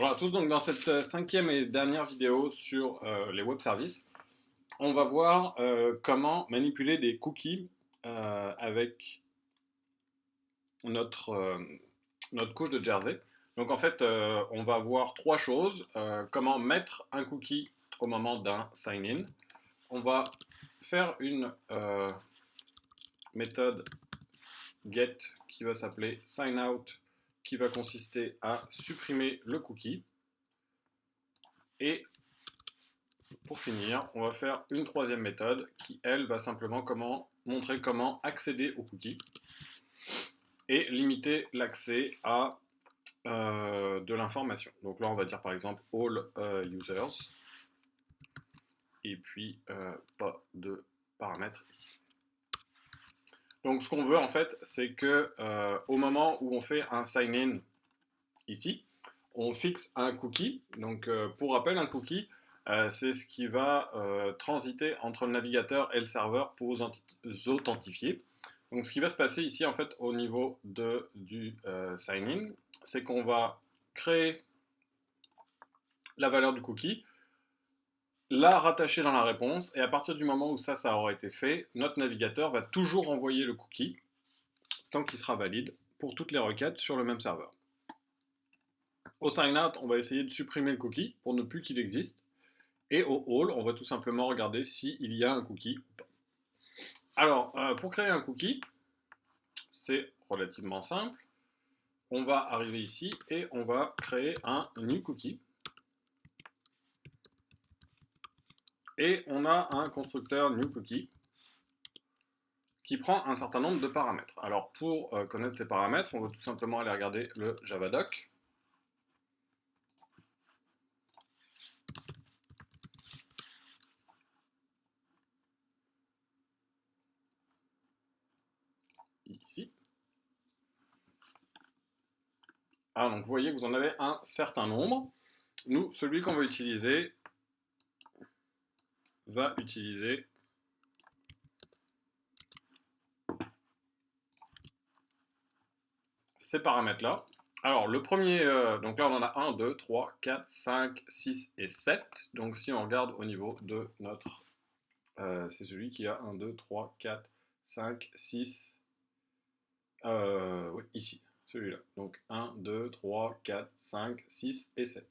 Bonjour à tous, donc dans cette cinquième et dernière vidéo sur les web services, on va voir comment manipuler des cookies avec notre, notre couche de Jersey. Donc en fait, on va voir trois choses. Comment mettre un cookie au moment d'un sign-in. On va faire une méthode get qui va s'appeler sign-out, qui va consister à supprimer le cookie. Et pour finir, on va faire une troisième méthode qui, elle, va simplement montrer comment accéder aux cookies et limiter l'accès à de l'information. Donc là, on va dire par exemple all users et puis pas de paramètres ici. Donc ce qu'on veut en fait, c'est que au moment où on fait un sign-in ici, on fixe un cookie. Donc pour rappel, un cookie, c'est ce qui va transiter entre le navigateur et le serveur pour vous authentifier. Donc ce qui va se passer ici en fait au niveau du sign-in, c'est qu'on va créer la valeur du cookie, la rattacher dans la réponse, et à partir du moment où ça aura été fait, notre navigateur va toujours envoyer le cookie tant qu'il sera valide pour toutes les requêtes sur le même serveur. Au sign-out, on va essayer de supprimer le cookie pour ne plus qu'il existe. Et au all, on va tout simplement regarder s'il y a un cookie ou pas. Alors, pour créer un cookie, c'est relativement simple. On va arriver ici et on va créer un new cookie. Et on a un constructeur new cookie qui prend un certain nombre de paramètres. Alors, pour connaître ces paramètres, on va tout simplement aller regarder le Javadoc. Ici. Ah, donc vous voyez que vous en avez un certain nombre. Nous, celui qu'on va utiliser ces paramètres-là. Alors, le premier, donc là, on en a 1, 2, 3, 4, 5, 6 et 7. Donc, si on regarde au niveau de notre... c'est celui qui a 1, 2, 3, 4, 5, 6... oui, ici, celui-là. Donc, 1, 2, 3, 4, 5, 6 et 7.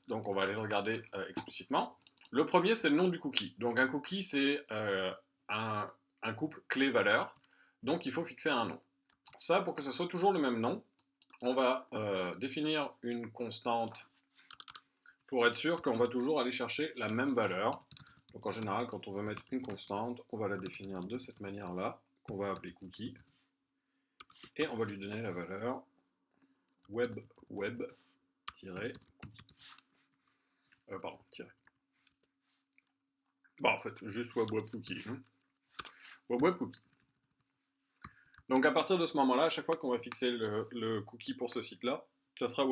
Donc, on va aller le regarder explicitement. Le premier, c'est le nom du cookie. Donc, un cookie, c'est un couple clé-valeur. Donc, il faut fixer un nom. Ça, pour que ce soit toujours le même nom, on va définir une constante pour être sûr qu'on va toujours aller chercher la même valeur. Donc en général, quand on veut mettre une constante, on va la définir de cette manière-là, qu'on va appeler cookie. Et on va lui donner la valeur web-cookie. Pardon, tiré. Bon, en fait, juste web-cookie. Web-cookie. Donc à partir de ce moment-là, à chaque fois qu'on va fixer le cookie pour ce site-là, ça sera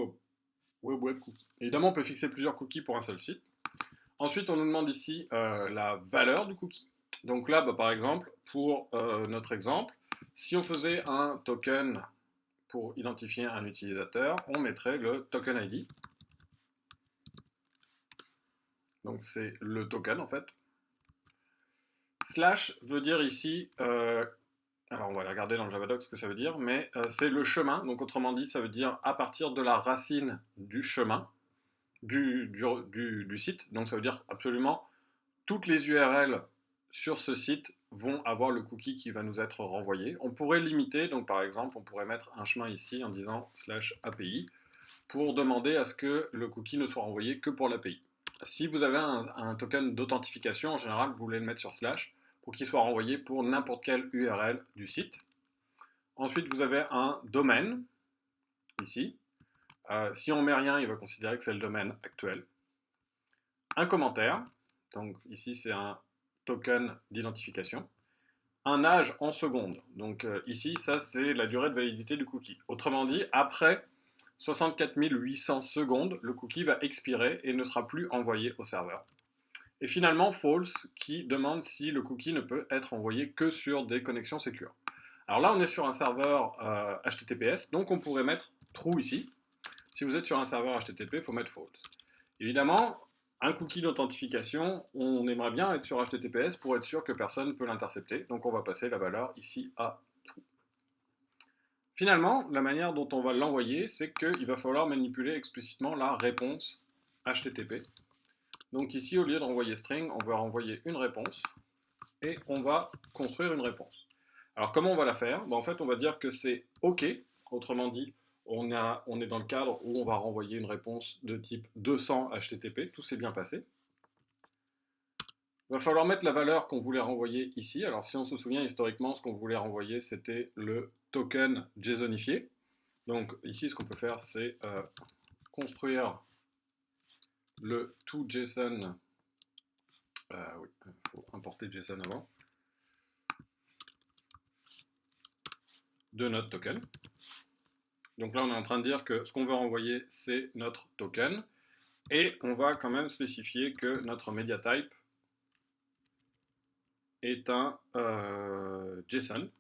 web-cookie. Évidemment, on peut fixer plusieurs cookies pour un seul site. Ensuite, on nous demande ici la valeur du cookie. Donc là, par exemple, pour notre exemple, si on faisait un token pour identifier un utilisateur, on mettrait le token ID. Donc c'est le token en fait. Slash veut dire ici, alors on va aller regarder dans le Javadoc ce que ça veut dire, mais c'est le chemin. Donc autrement dit, ça veut dire à partir de la racine du chemin du site. Donc ça veut dire absolument toutes les URL sur ce site vont avoir le cookie qui va nous être renvoyé. On pourrait limiter, donc par exemple, on pourrait mettre un chemin ici en disant /API pour demander à ce que le cookie ne soit renvoyé que pour l'API. Si vous avez un token d'authentification, en général, vous voulez le mettre sur slash pour qu'il soit renvoyé pour n'importe quelle URL du site. Ensuite, vous avez un domaine, ici. Si on met rien, il va considérer que c'est le domaine actuel. Un commentaire, donc ici c'est un token d'identification. Un âge en secondes, donc ici ça c'est la durée de validité du cookie. Autrement dit, après 64 800 secondes, le cookie va expirer et ne sera plus envoyé au serveur. Et finalement, false, qui demande si le cookie ne peut être envoyé que sur des connexions sécures. Alors là, on est sur un serveur HTTPS, donc on pourrait mettre true ici. Si vous êtes sur un serveur HTTP, il faut mettre false. Évidemment, un cookie d'authentification, on aimerait bien être sur HTTPS pour être sûr que personne ne peut l'intercepter. Donc on va passer la valeur ici à true. Finalement, la manière dont on va l'envoyer, c'est qu'il va falloir manipuler explicitement la réponse HTTP. Donc ici, au lieu de renvoyer string, on va renvoyer une réponse et on va construire une réponse. Alors comment on va la faire? En fait, on va dire que c'est OK, autrement dit, on est dans le cadre où on va renvoyer une réponse de type 200 HTTP, tout s'est bien passé. Il va falloir mettre la valeur qu'on voulait renvoyer ici. Alors si on se souvient historiquement, ce qu'on voulait renvoyer, c'était le token JSONifié. Donc ici, ce qu'on peut faire, c'est construire le toJSON. Oui, il faut importer JSON avant. De notre token. Donc là, on est en train de dire que ce qu'on veut renvoyer, c'est notre token. Et on va quand même spécifier que notre media type est un JSON.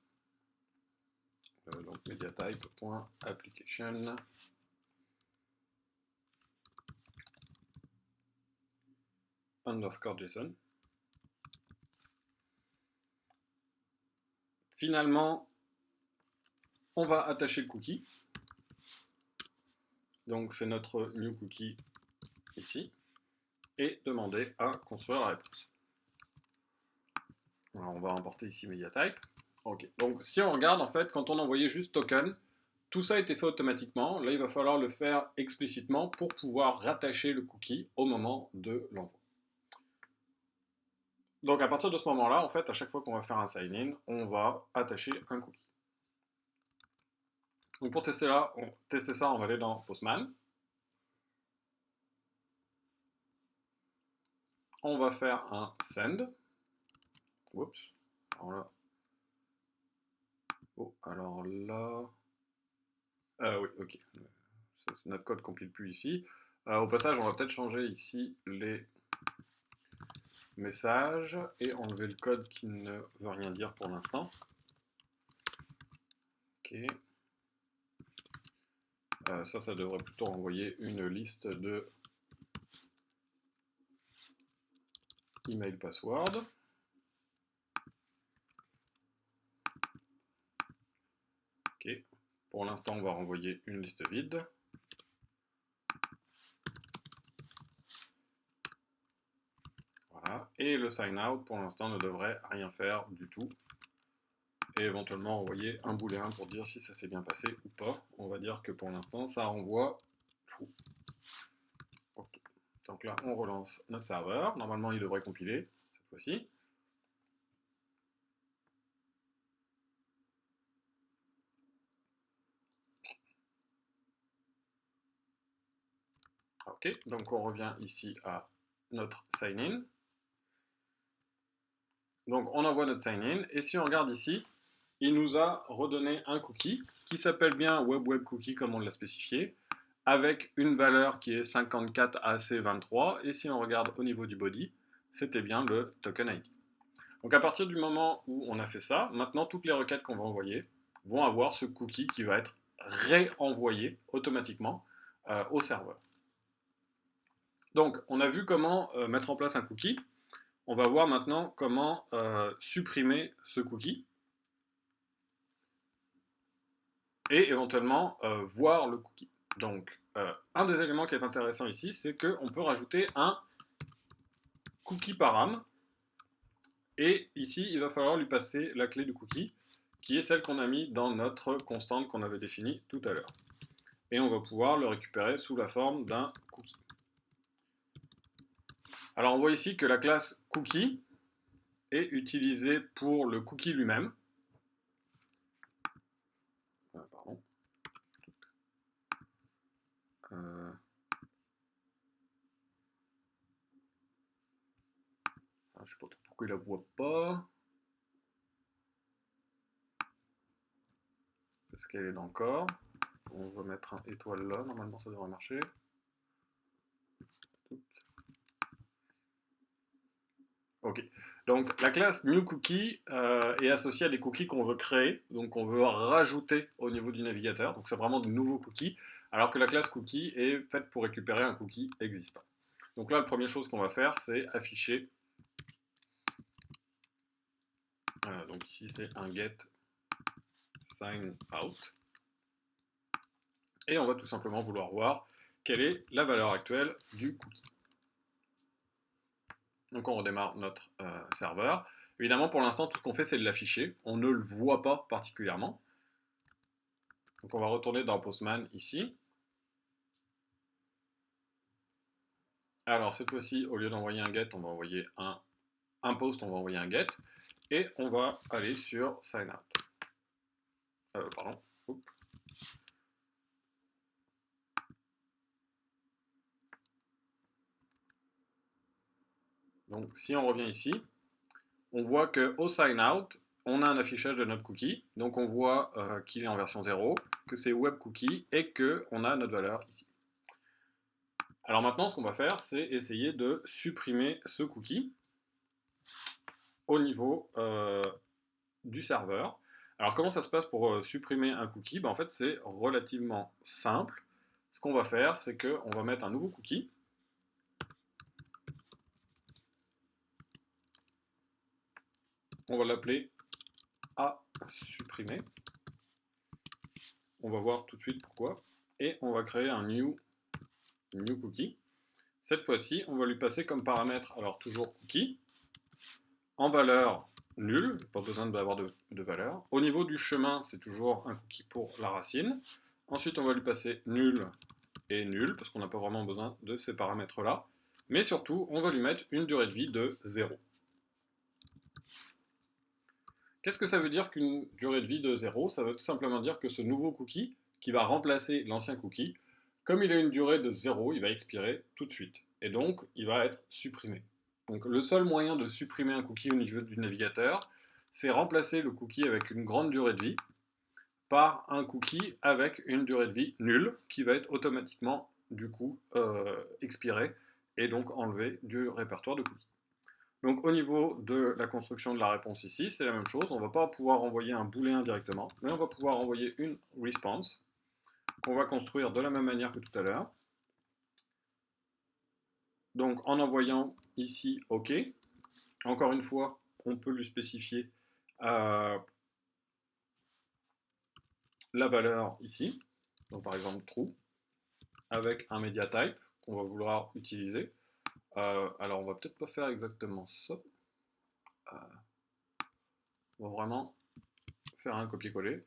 Donc mediatype.application underscore JSON. Finalement, on va attacher le cookie. Donc c'est notre new cookie ici. Et demander à construire la réponse. Alors on va importer ici mediatype. Ok. Donc si on regarde, en fait, quand on envoyait juste token, tout ça a été fait automatiquement. Là, il va falloir le faire explicitement pour pouvoir rattacher le cookie au moment de l'envoi. Donc à partir de ce moment-là, en fait, à chaque fois qu'on va faire un sign-in, on va attacher un cookie. Donc pour tester ça, on va aller dans Postman. On va faire un send. Oups. Alors là. Oh, alors là. Oui, ok. Notre code ne compile plus ici. Au passage, on va peut-être changer ici les messages et enlever le code qui ne veut rien dire pour l'instant. Ok. Ça devrait plutôt envoyer une liste de email password. Ok. Pour l'instant, on va renvoyer une liste vide. Voilà. Et le sign out, pour l'instant, ne devrait rien faire du tout. Et éventuellement envoyer un booléen pour dire si ça s'est bien passé ou pas. On va dire que pour l'instant, ça renvoie true. Okay. Donc là, on relance notre serveur. Normalement, il devrait compiler cette fois-ci. Ok, donc on revient ici à notre sign-in. Donc on envoie notre sign-in, et si on regarde ici, il nous a redonné un cookie qui s'appelle bien web-web-cookie comme on l'a spécifié, avec une valeur qui est 54AC23, et si on regarde au niveau du body, c'était bien le token ID. Donc à partir du moment où on a fait ça, maintenant toutes les requêtes qu'on va envoyer vont avoir ce cookie qui va être réenvoyé automatiquement au serveur. Donc on a vu comment mettre en place un cookie. On va voir maintenant comment supprimer ce cookie et éventuellement voir le cookie. Donc un des éléments qui est intéressant ici, c'est qu'on peut rajouter un cookie param. Et ici, il va falloir lui passer la clé du cookie, qui est celle qu'on a mis dans notre constante qu'on avait définie tout à l'heure. Et on va pouvoir le récupérer sous la forme d'un cookie. Alors on voit ici que la classe cookie est utilisée pour le cookie lui-même. Pardon. Je ne sais pas pourquoi il ne la voit pas. Parce qu'elle est dans le corps. On va mettre un étoile là, normalement ça devrait marcher. Ok, donc la classe newCookie est associée à des cookies qu'on veut créer, donc on veut rajouter au niveau du navigateur, donc c'est vraiment de nouveaux cookies alors que la classe cookie est faite pour récupérer un cookie existant. Donc là, la première chose qu'on va faire, c'est afficher. Donc ici, c'est un get sign out. Et on va tout simplement vouloir voir quelle est la valeur actuelle du cookie. Donc on redémarre notre serveur. Évidemment, pour l'instant, tout ce qu'on fait, c'est de l'afficher. On ne le voit pas particulièrement. Donc on va retourner dans Postman ici. Alors cette fois-ci, au lieu d'envoyer un get, on va envoyer un post, on va envoyer un get. Et on va aller sur sign out. Pardon. Oups. Donc si on revient ici, on voit qu'au sign out, on a un affichage de notre cookie. Donc on voit qu'il est en version 0, que c'est web cookie et qu'on a notre valeur ici. Alors maintenant, ce qu'on va faire, c'est essayer de supprimer ce cookie au niveau du serveur. Alors comment ça se passe pour supprimer un cookie? En fait, c'est relativement simple. Ce qu'on va faire, c'est qu'on va mettre un nouveau cookie. On va l'appeler à supprimer. On va voir tout de suite pourquoi. Et on va créer un new cookie. Cette fois-ci, on va lui passer comme paramètre, alors toujours cookie, en valeur nulle, pas besoin d'avoir de valeur. Au niveau du chemin, c'est toujours un cookie pour la racine. Ensuite, on va lui passer nul et nul, parce qu'on n'a pas vraiment besoin de ces paramètres-là. Mais surtout, on va lui mettre une durée de vie de 0. Qu'est-ce que ça veut dire qu'une durée de vie de 0? Ça veut tout simplement dire que ce nouveau cookie, qui va remplacer l'ancien cookie, comme il a une durée de 0, il va expirer tout de suite. Et donc, il va être supprimé. Donc le seul moyen de supprimer un cookie au niveau du navigateur, c'est remplacer le cookie avec une grande durée de vie par un cookie avec une durée de vie nulle, qui va être automatiquement, du coup, expiré, et donc enlevé du répertoire de cookies. Donc au niveau de la construction de la réponse ici, c'est la même chose. On ne va pas pouvoir envoyer un booléen directement, mais on va pouvoir envoyer une response qu'on va construire de la même manière que tout à l'heure. Donc en envoyant ici OK, encore une fois, on peut lui spécifier la valeur ici, donc par exemple true, avec un media type qu'on va vouloir utiliser. Alors on va peut-être pas faire exactement ça. On va vraiment faire un copier-coller.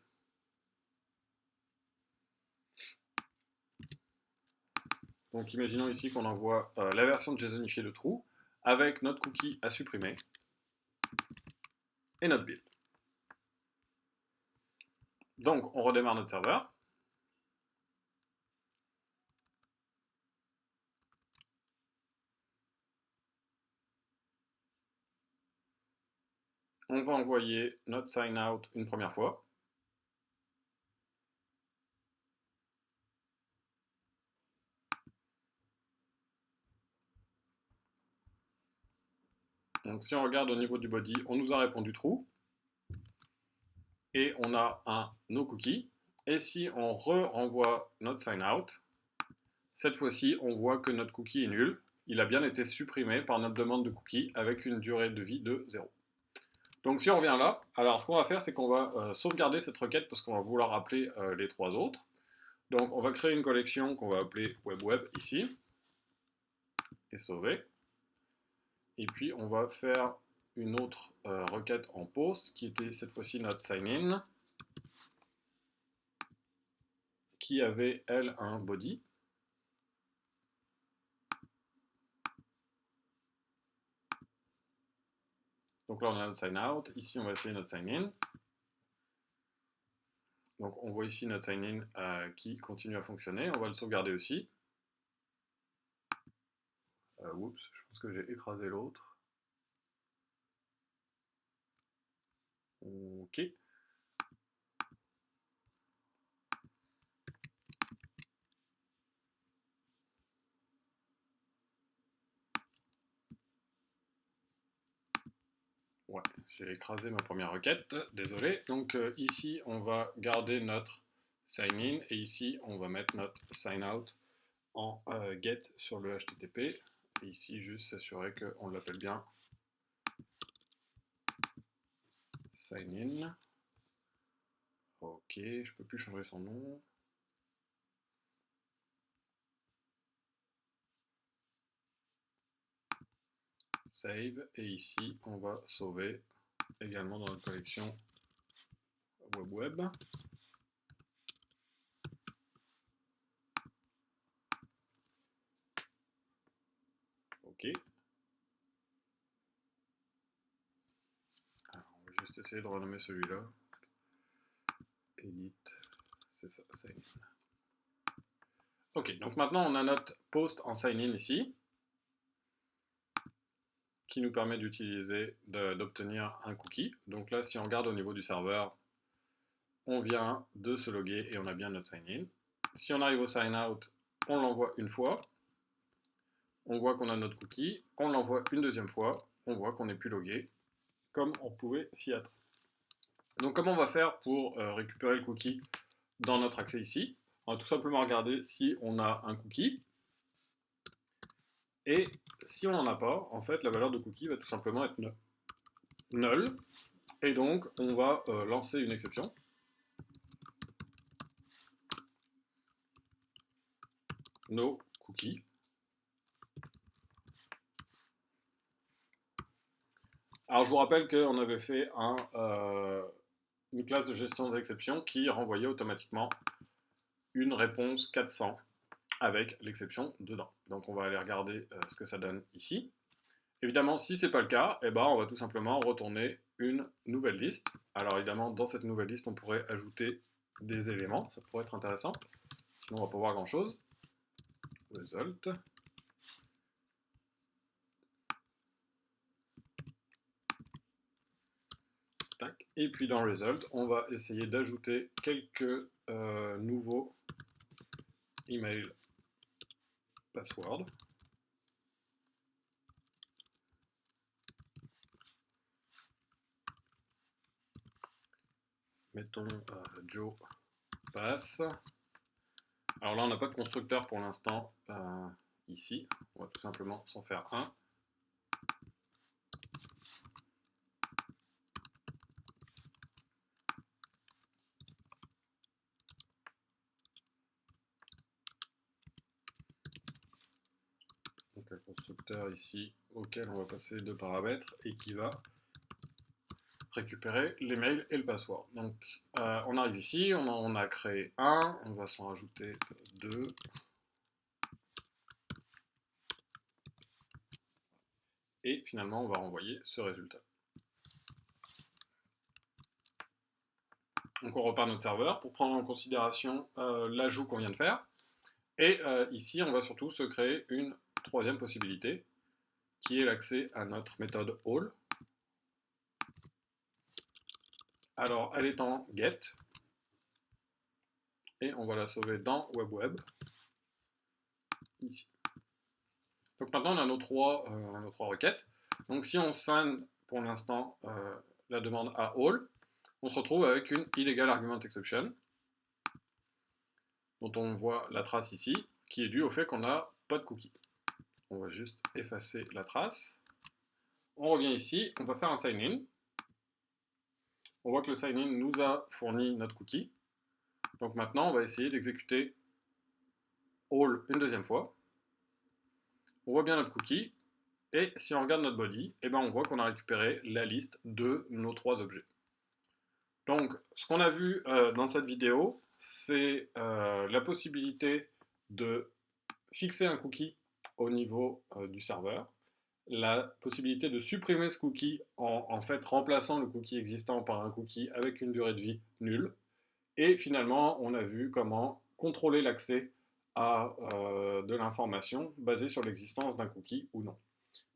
Donc imaginons ici qu'on envoie la version de JSONifiée de true avec notre cookie à supprimer et notre build. Donc on redémarre notre serveur. On va envoyer notre sign out une première fois. Donc si on regarde au niveau du body, on nous a répondu true. Et on a un no cookie. Et si on renvoie notre sign out, cette fois-ci, on voit que notre cookie est nul. Il a bien été supprimé par notre demande de cookie avec une durée de vie de 0. Donc si on revient là, alors ce qu'on va faire, c'est qu'on va sauvegarder cette requête parce qu'on va vouloir appeler les trois autres. Donc on va créer une collection qu'on va appeler web ici, et sauver. Et puis on va faire une autre requête en post qui était cette fois-ci notre sign-in, qui avait elle un body. Donc là on a notre sign out, ici on va essayer notre sign in. Donc on voit ici notre sign in qui continue à fonctionner, on va le sauvegarder aussi. Oups, je pense que j'ai écrasé l'autre. Ok. Ouais, j'ai écrasé ma première requête, désolé. Donc ici, on va garder notre sign in, et ici on va mettre notre sign out en get sur le HTTP, et ici juste s'assurer qu'on l'appelle bien sign in. Ok, je peux plus changer son nom. Save, et ici on va sauver également dans notre collection web. Ok. Alors, on va juste essayer de renommer celui-là. Edit, c'est ça, sign in. Ok, donc maintenant on a notre post en sign in ici, qui nous permet d'obtenir un cookie. Donc là, si on regarde au niveau du serveur, on vient de se loguer et on a bien notre sign in. Si on arrive au sign out, on l'envoie une fois. On voit qu'on a notre cookie. On l'envoie une deuxième fois. On voit qu'on n'est plus logué, comme on pouvait s'y attendre. Donc comment on va faire pour récupérer le cookie dans notre accès ici? On va tout simplement regarder si on a un cookie. Et si on n'en a pas, en fait, la valeur de cookie va tout simplement être null. Et donc, on va lancer une exception. No cookie. Alors, je vous rappelle qu'on avait fait une classe de gestion des exceptions qui renvoyait automatiquement une réponse 400 avec l'exception dedans. Donc, on va aller regarder ce que ça donne ici. Évidemment, si ce n'est pas le cas, eh ben, on va tout simplement retourner une nouvelle liste. Alors évidemment, dans cette nouvelle liste, on pourrait ajouter des éléments. Ça pourrait être intéressant. Sinon, on ne va pas voir grand-chose. Result. Tac. Et puis dans Result, on va essayer d'ajouter quelques nouveaux email password. Mettons Joe pass. Alors là, on n'a pas de constructeur pour l'instant ici. On va tout simplement s'en faire un. Donc un constructeur ici auquel on va passer deux paramètres et qui va récupérer les mails et le password. Donc on arrive ici, on a créé un, on va s'en rajouter deux. Et finalement, on va renvoyer ce résultat. Donc on repart notre serveur pour prendre en considération l'ajout qu'on vient de faire. Et ici, on va surtout se créer une troisième possibilité, qui est l'accès à notre méthode all. Alors, elle est en get, et on va la sauver dans web, ici. Donc maintenant, on a nos trois requêtes. Donc si on sign pour l'instant la demande à all, on se retrouve avec une illegal argument exception, dont on voit la trace ici, qui est due au fait qu'on n'a pas de cookie. On va juste effacer la trace. On revient ici, on va faire un sign-in. On voit que le sign-in nous a fourni notre cookie. Donc maintenant, on va essayer d'exécuter all une deuxième fois. On voit bien notre cookie. Et si on regarde notre body, eh ben on voit qu'on a récupéré la liste de nos trois objets. Donc, ce qu'on a vu dans cette vidéo, c'est la possibilité de fixer un cookie au niveau du serveur, la possibilité de supprimer ce cookie en fait remplaçant le cookie existant par un cookie avec une durée de vie nulle, et finalement, on a vu comment contrôler l'accès à de l'information basée sur l'existence d'un cookie ou non.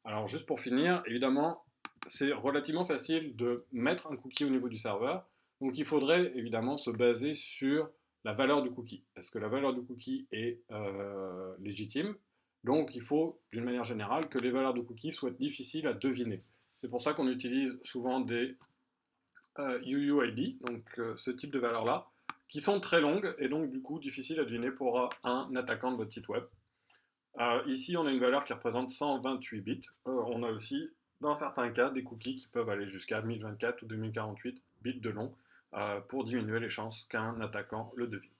Alors, juste pour finir, évidemment, c'est relativement facile de mettre un cookie au niveau du serveur. Donc, il faudrait évidemment se baser sur la valeur du cookie. Est-ce que la valeur du cookie est légitime? Donc, il faut, d'une manière générale, que les valeurs de cookies soient difficiles à deviner. C'est pour ça qu'on utilise souvent des UUID, donc ce type de valeurs-là, qui sont très longues et donc du coup difficiles à deviner pour un attaquant de votre site web. Ici, on a une valeur qui représente 128 bits. On a aussi, dans certains cas, des cookies qui peuvent aller jusqu'à 1024 ou 2048 bits de long pour diminuer les chances qu'un attaquant le devine.